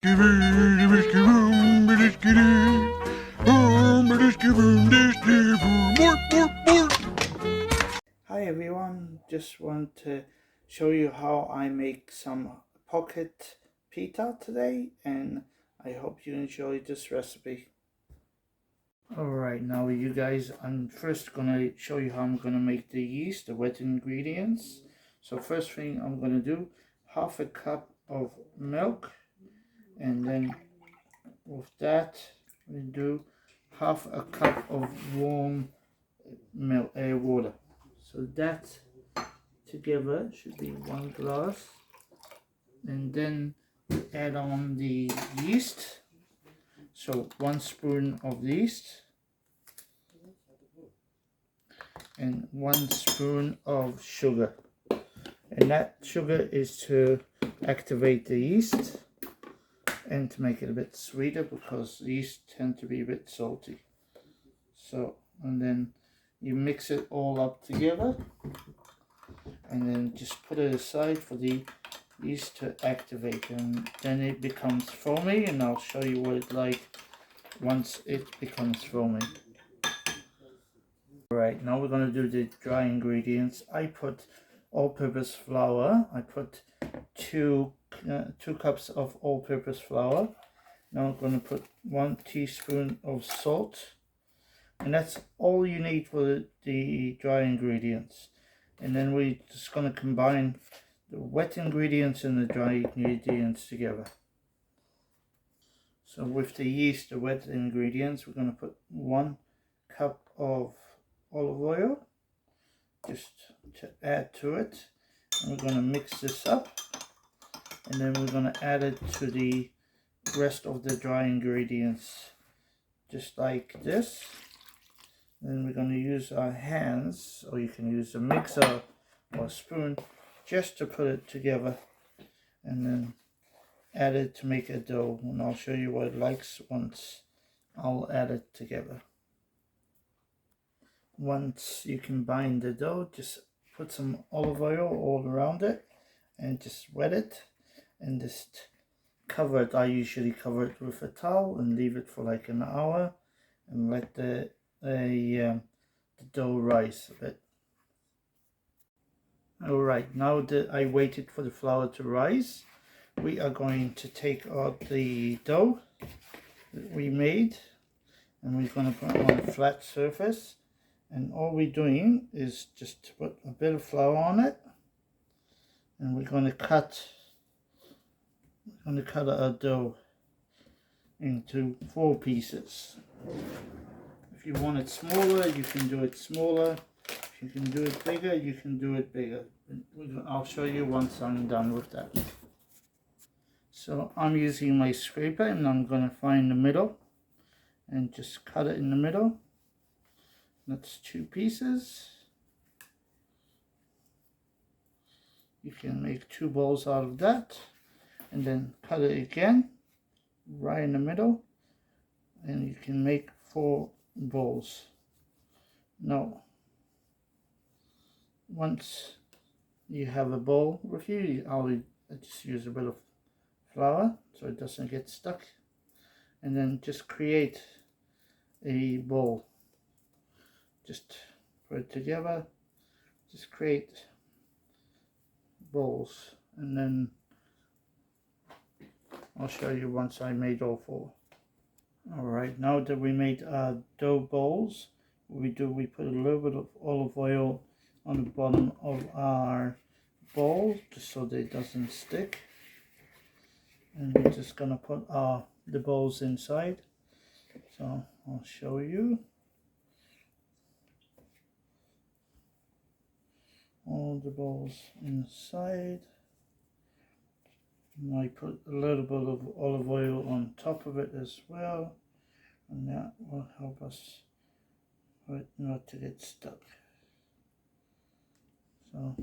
Hi everyone, just want to show you how I make some pocket pita today, and I hope you enjoy this recipe. Alright, now you guys, I'm first gonna show you how I'm gonna make the yeast, the wet ingredients. So first thing I'm gonna do, half a cup of milk, and then with that we do half a cup of warm milk, water. So that together should be 1 glass, and then add on the yeast. So 1 spoon of yeast and 1 spoon of sugar, and that sugar is to activate the yeast and to make it a bit sweeter, because yeast tend to be a bit salty. So, and then you mix it all up together, and then just put it aside for the yeast to activate, and then it becomes foamy, and I'll show you what it's like once it becomes foamy. Alright, now we're going to do the dry ingredients. I put all-purpose flour. I put two cups of all-purpose flour. Now I'm going to put 1 teaspoon of salt, and that's all you need for the dry ingredients. And then we're just going to combine the wet ingredients and the dry ingredients together. So with the yeast, the wet ingredients, we're going to put 1 cup of olive oil just to add to it, and we're going to mix this up, and then we're going to add it to the rest of the dry ingredients just like this. Then we're going to use our hands, or you can use a mixer or a spoon, just to put it together, and then add it to make a dough, and I'll show you what it likes once I'll add it together. Once you combine the dough, just put some olive oil all around it and just wet it, and just cover it. I usually cover it with a towel and leave it for like an hour and let the dough rise a bit. Alright, now that I waited for the flour to rise, we are going to take out the dough that we made, and we're going to put it on a flat surface, and all we're doing is just put a bit of flour on it, and we're going to cut our dough into 4 pieces. If you want it smaller, you can do it smaller. If you can do it bigger, you can do it bigger. I'll show you once I'm done with that. So I'm using my scraper, and I'm going to find the middle and just cut it in the middle. That's 2 pieces. You can make 2 balls out of that, and then cut it again right in the middle, and you can make 4 balls. Now once you have a bowl with you, I'll just use a bit of flour so it doesn't get stuck, and then just create a bowl. Just put it together, just create bowls, and then I'll show you once I made all 4. Alright, now that we made our dough balls, what we put a little bit of olive oil on the bottom of our bowl just so that it doesn't stick, and we're just gonna put the balls inside. So I'll show you. All the balls inside. And I put a little bit of olive oil on top of it as well, and that will help us for it not to get stuck. So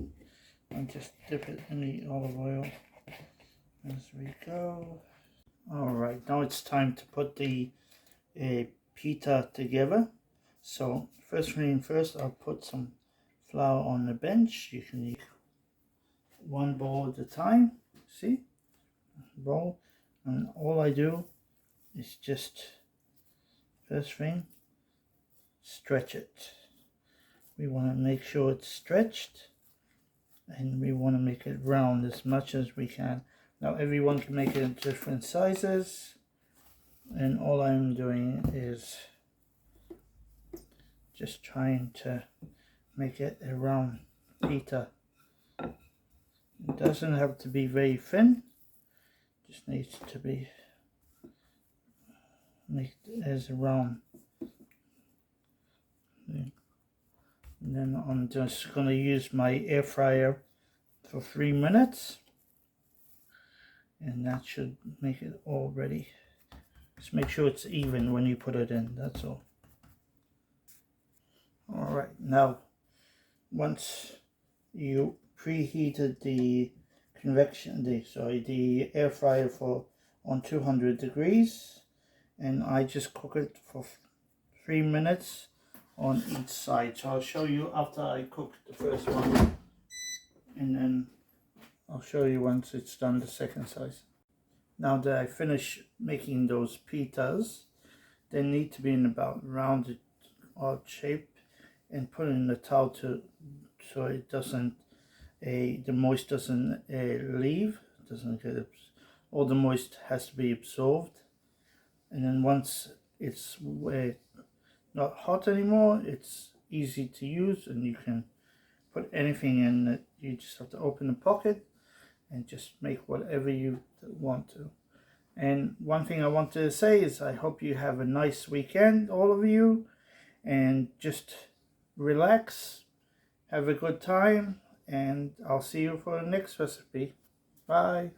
I'll just dip it in the olive oil as we go. Alright, now it's time to put the pita together. So first thing first, I'll put some flour on the bench. You can use 1 ball at a time. See? Bowl. And all I do is just, first thing, stretch it. We want to make sure it's stretched, and we want to make it round as much as we can. Now everyone can make it in different sizes, and all I'm doing is just trying to make it a round pita. It doesn't have to be very thin, just needs to be made as round. And then I'm just going to use my air fryer for 3 minutes, and that should make it all ready. Just make sure it's even when you put it in, that's all. Alright, now once you preheated the the air fryer on 200 degrees, and I just cook it for 3 minutes on each side. So I'll show you after I cook the first one, and then I'll show you once it's done the second side. Now that I finish making those pitas, they need to be in about rounded odd shape, and put in the towel so it doesn't the moist doesn't leave, doesn't get, all the moist has to be absorbed. And then once it's not hot anymore, it's easy to use, and you can put anything in it. You just have to open the pocket and just make whatever you want to. And one thing I want to say is I hope you have a nice weekend, all of you, and just relax, have a good time, and I'll see you for the next recipe. Bye.